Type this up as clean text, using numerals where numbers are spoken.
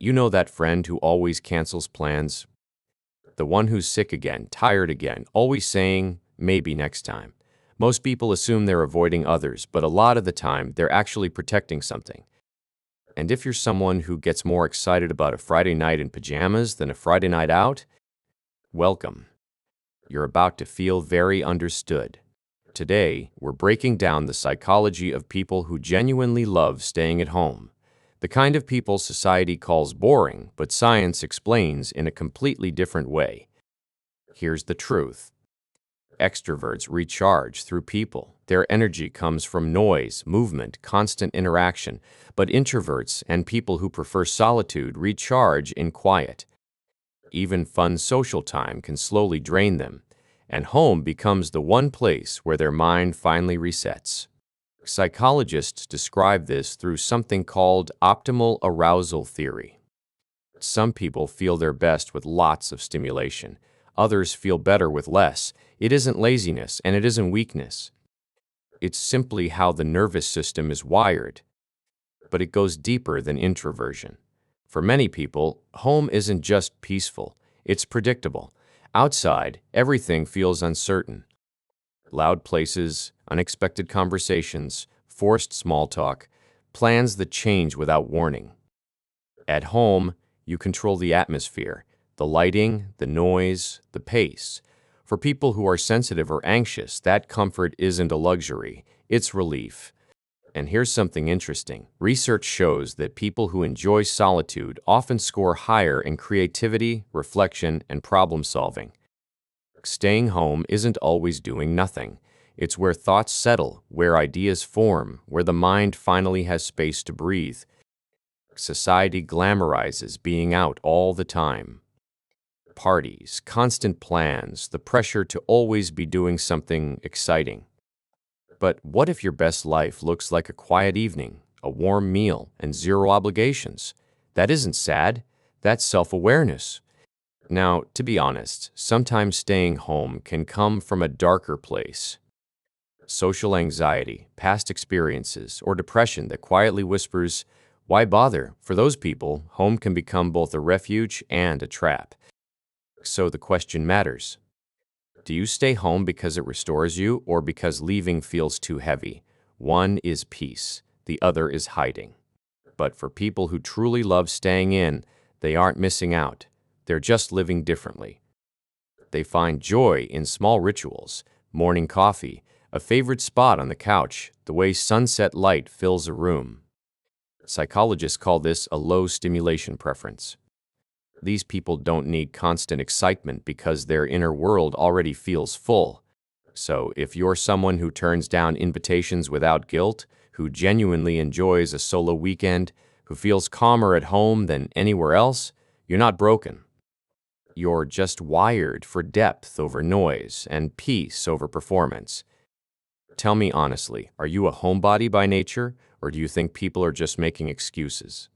You know that friend who always cancels plans? The one who's sick again, tired again, always saying, maybe next time. Most people assume they're avoiding others, but a lot of the time, they're actually protecting something. And if you're someone who gets more excited about a Friday night in pajamas than a Friday night out, welcome. You're about to feel very understood. Today, we're breaking down the psychology of people who genuinely love staying at home. The kind of people society calls boring, but science explains in a completely different way. Here's the truth. Extroverts recharge through people. Their energy comes from noise, movement, constant interaction. But introverts and people who prefer solitude recharge in quiet. Even fun social time can slowly drain them, and home becomes the one place where their mind finally resets. Psychologists describe this through something called optimal arousal theory. Some people feel their best with lots of stimulation. Others feel better with less. It isn't laziness and it isn't weakness. It's simply how the nervous system is wired. But it goes deeper than introversion. For many people, home isn't just peaceful, it's predictable. Outside, everything feels uncertain. Loud places, unexpected conversations, forced small talk, plans that change without warning. At home, you control the atmosphere, the lighting, the noise, the pace. For people who are sensitive or anxious, that comfort isn't a luxury, it's relief. And here's something interesting. Research shows that people who enjoy solitude often score higher in creativity, reflection, and problem solving. Staying home isn't always doing nothing. It's where thoughts settle, where ideas form, where the mind finally has space to breathe. Society glamorizes being out all the time. Parties, constant plans, the pressure to always be doing something exciting. But what if your best life looks like a quiet evening, a warm meal, and zero obligations? That isn't sad. That's self-awareness. Now, to be honest, sometimes staying home can come from a darker place. Social anxiety, past experiences, or depression that quietly whispers, why bother? For those people, home can become both a refuge and a trap. So the question matters. Do you stay home because it restores you or because leaving feels too heavy? One is peace, the other is hiding. But for people who truly love staying in, they aren't missing out. They're just living differently. They find joy in small rituals, morning coffee, a favorite spot on the couch, the way sunset light fills a room. Psychologists call this a low stimulation preference. These people don't need constant excitement because their inner world already feels full. So if you're someone who turns down invitations without guilt, who genuinely enjoys a solo weekend, who feels calmer at home than anywhere else, you're not broken. You're just wired for depth over noise and peace over performance. Tell me honestly, are you a homebody by nature, or do you think people are just making excuses?